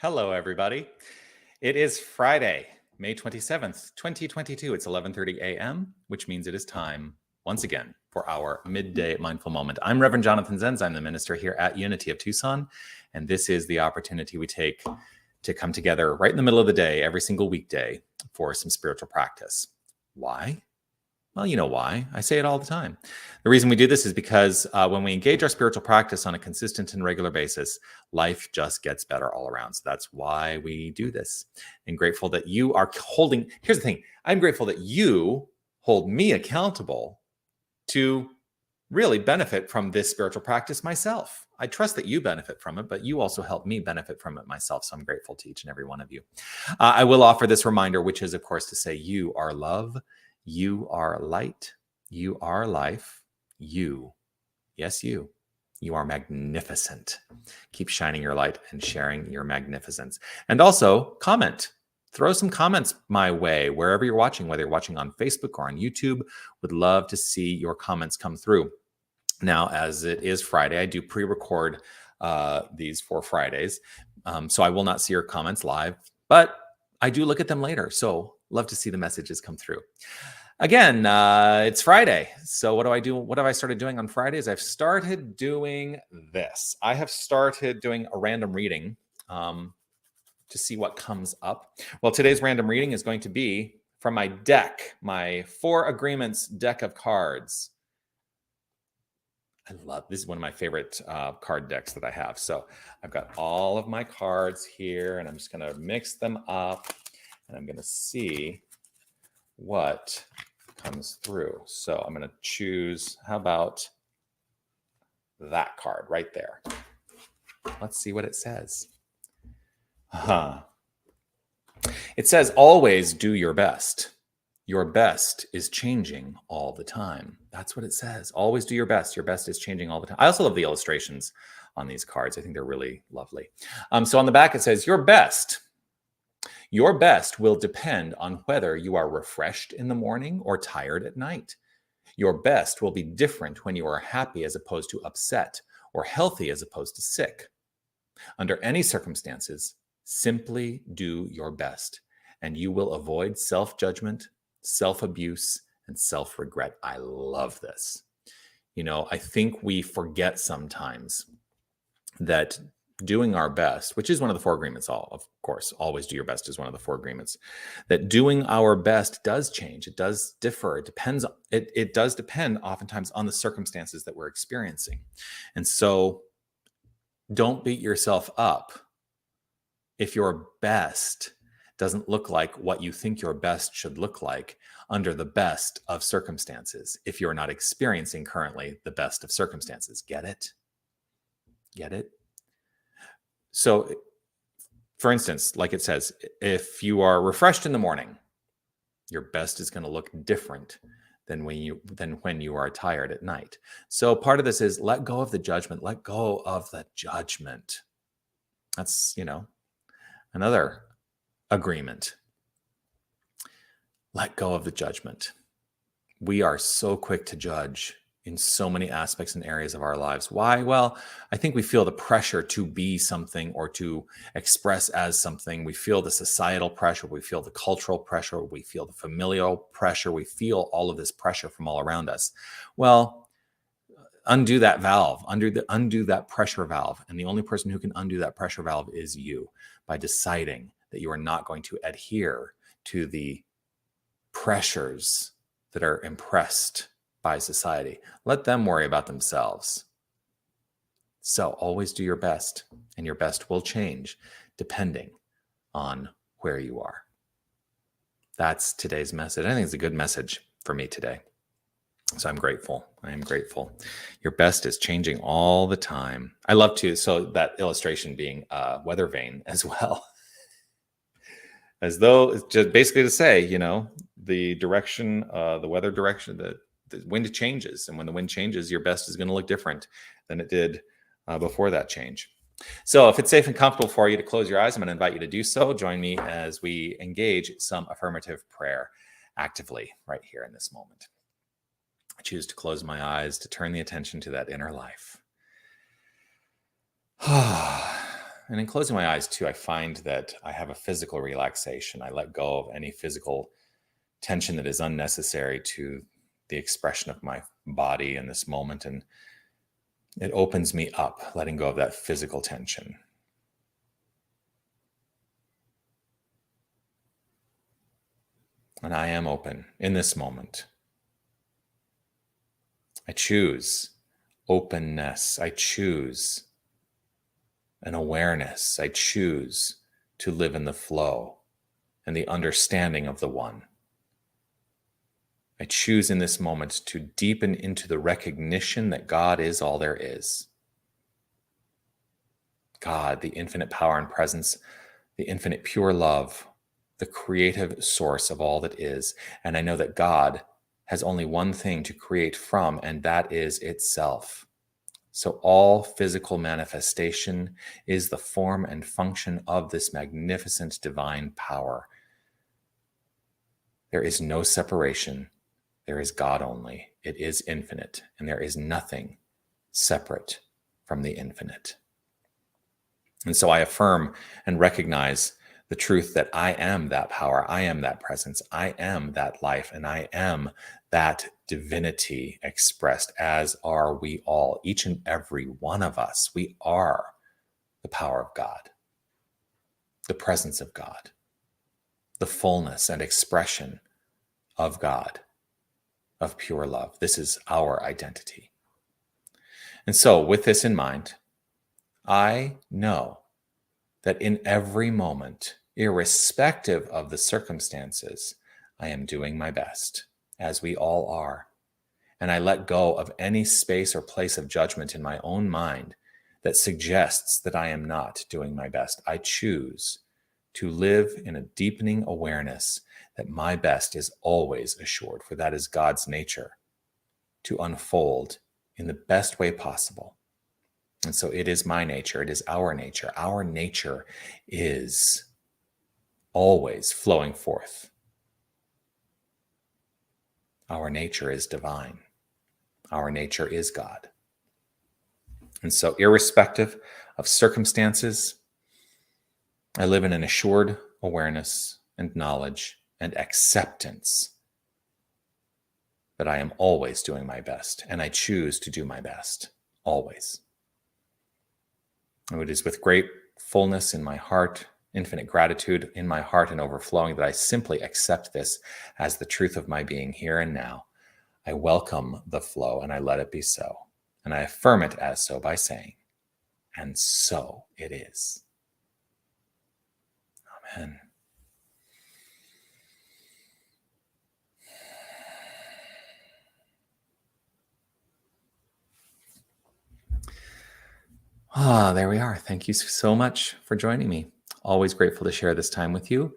Hello, everybody. It is Friday, May 27th, 2022. It's 11:30 a.m., which means it is time, once again, for our Midday Mindful Moment. I'm Reverend Jonathan Zenz. I'm the minister here at Unity of Tucson, and this is the opportunity we take to come together right in the middle of the day, every single weekday, for some spiritual practice. Why? Well, you know why. I say it all the time. The reason we do this is because when we engage our spiritual practice on a consistent and regular basis, life just gets better all around. So that's why we do this. And grateful that you are holding. Here's the thing. I'm grateful that you hold me accountable to really benefit from this spiritual practice myself. I trust that you benefit from it, but you also help me benefit from it myself. So I'm grateful to each and every one of you. I will offer this reminder, which is, of course, to say you are love. You are light. You are life. You, yes, you are magnificent. Keep shining your light and sharing your magnificence. And also comment. Throw some comments my way wherever you're watching, whether you're watching on Facebook or on YouTube. Would love to see your comments come through. Now, as it is Friday, I do pre-record these for Fridays. So I will not see your comments live, but I do look at them later. So love to see the messages come through. Again, it's Friday. So what do I do? What have I started doing on Fridays? I've started doing this. I have started doing a random reading to see what comes up. Well, today's random reading is going to be from my deck, my 4 Agreements deck of cards. I love this. Is one of my favorite card decks that I have. So I've got all of my cards here, and I'm just going to mix them up, and I'm going to see what comes through. So I'm going to choose, how about that card right there? Let's see what it says. It says, always do your best. Your best is changing all the time. That's what it says. Always do your best. Your best is changing all the time. I also love the illustrations on these cards. I think they're really lovely. So on the back, it says, your best. Your best will depend on whether you are refreshed in the morning or tired at night. Your best will be different when you are happy as opposed to upset, or healthy as opposed to sick. Under any circumstances, simply do your best, and you will avoid self-judgment, self-abuse, and self-regret. I love this. You know, I think we forget sometimes that doing our best, which is one of the 4 agreements, of course, always do your best is one of the 4 agreements, that doing our best does change. It does differ. It depends. It does depend oftentimes on the circumstances that we're experiencing. And so don't beat yourself up if your best doesn't look like what you think your best should look like under the best of circumstances, if you're not experiencing currently the best of circumstances. Get it? Get it? So, for instance, like it says, if you are refreshed in the morning, your best is going to look different than when you are tired at night. So part of this is let go of the judgment. Let go of the judgment. That's, another agreement. Let go of the judgment. We are so quick to judge in so many aspects and areas of our lives. Why? Well, I think we feel the pressure to be something or to express as something. We feel the societal pressure. We feel the cultural pressure. We feel the familial pressure. We feel all of this pressure from all around us. Well, undo that valve, undo that pressure valve. And the only person who can undo that pressure valve is you, by deciding that you are not going to adhere to the pressures that are impressed by society. Let them worry about themselves. So always do your best, and your best will change depending on where you are. That's today's message. I think it's a good message for me today. So I'm grateful. I am grateful. Your best is changing all the time. I love to, so that illustration being a weather vane as well. As though it's just basically to say, the direction, the weather direction, the wind changes. And when the wind changes, your best is going to look different than it did before that change. So if it's safe and comfortable for you to close your eyes, I'm going to invite you to do so. Join me as we engage some affirmative prayer actively right here in this moment. I choose to close my eyes to turn the attention to that inner life. And in closing my eyes too, I find that I have a physical relaxation. I let go of any physical tension that is unnecessary to the expression of my body in this moment. And it opens me up, letting go of that physical tension. And I am open in this moment. I choose openness. I choose an awareness. I choose to live in the flow and the understanding of the one. I choose in this moment to deepen into the recognition that God is all there is. God, the infinite power and presence, the infinite pure love, the creative source of all that is. And I know that God has only one thing to create from, and that is itself. So all physical manifestation is the form and function of this magnificent divine power. There is no separation. There is God only. It is infinite, and there is nothing separate from the infinite. And so I affirm and recognize the truth that I am that power, I am that presence, I am that life, and I am that divinity expressed, as are we all, each and every one of us. We are the power of God, the presence of God, the fullness and expression of God, of pure love. This is our identity. And so with this in mind, I know that in every moment, irrespective of the circumstances, I am doing my best, as we all are. And I let go of any space or place of judgment in my own mind that suggests that I am not doing my best. I choose to live in a deepening awareness that my best is always assured, for that is God's nature, to unfold in the best way possible. And so it is my nature. It is our nature. Our nature is always flowing forth. Our nature is divine. Our nature is God. And so irrespective of circumstances, I live in an assured awareness and knowledge and acceptance that I am always doing my best, and I choose to do my best, always. And it is with great fullness in my heart, infinite gratitude in my heart and overflowing, that I simply accept this as the truth of my being here and now. I welcome the flow and I let it be so. And I affirm it as so by saying, and so it is. Amen. There we are. Thank you so much for joining me. Always grateful to share this time with you.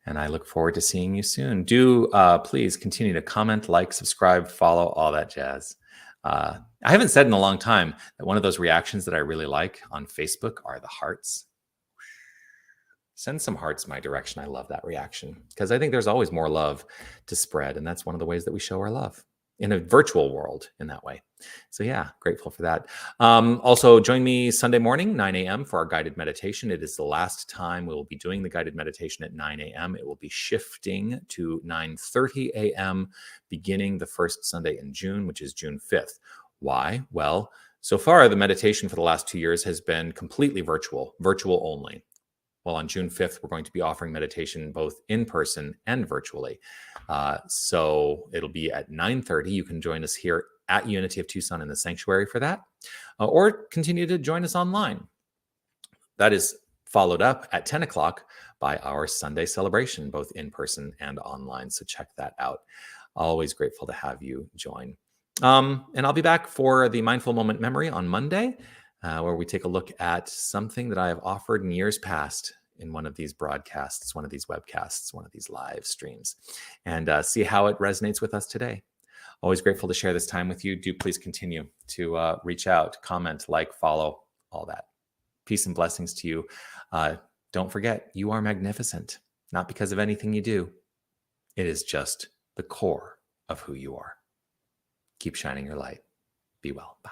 And I look forward to seeing you soon. Do please continue to comment, like, subscribe, follow, all that jazz. I haven't said in a long time that one of those reactions that I really like on Facebook are the hearts. Send some hearts my direction. I love that reaction because I think there's always more love to spread. And that's one of the ways that we show our love in a virtual world in that way. So yeah, grateful for that. Also join me Sunday morning, 9 a.m. for our guided meditation. It is the last time we will be doing the guided meditation at 9 a.m. It will be shifting to 9:30 a.m. beginning the first Sunday in June, which is June 5th. Why? Well, so far the meditation for the last 2 years has been completely virtual only. Well, on June 5th, we're going to be offering meditation both in person and virtually. So it'll be at 9:30. You can join us here at Unity of Tucson in the sanctuary for that, or continue to join us online. That is followed up at 10 o'clock by our Sunday celebration, both in person and online. So check that out. Always grateful to have you join. And I'll be back for the Mindful Moment Memory on Monday, where we take a look at something that I have offered in years past in one of these broadcasts, one of these webcasts, one of these live streams, and see how it resonates with us today. Always grateful to share this time with you. Do please continue to reach out, comment, like, follow, all that. Peace and blessings to you. Don't forget, you are magnificent, not because of anything you do. It is just the core of who you are. Keep shining your light. Be well. Bye.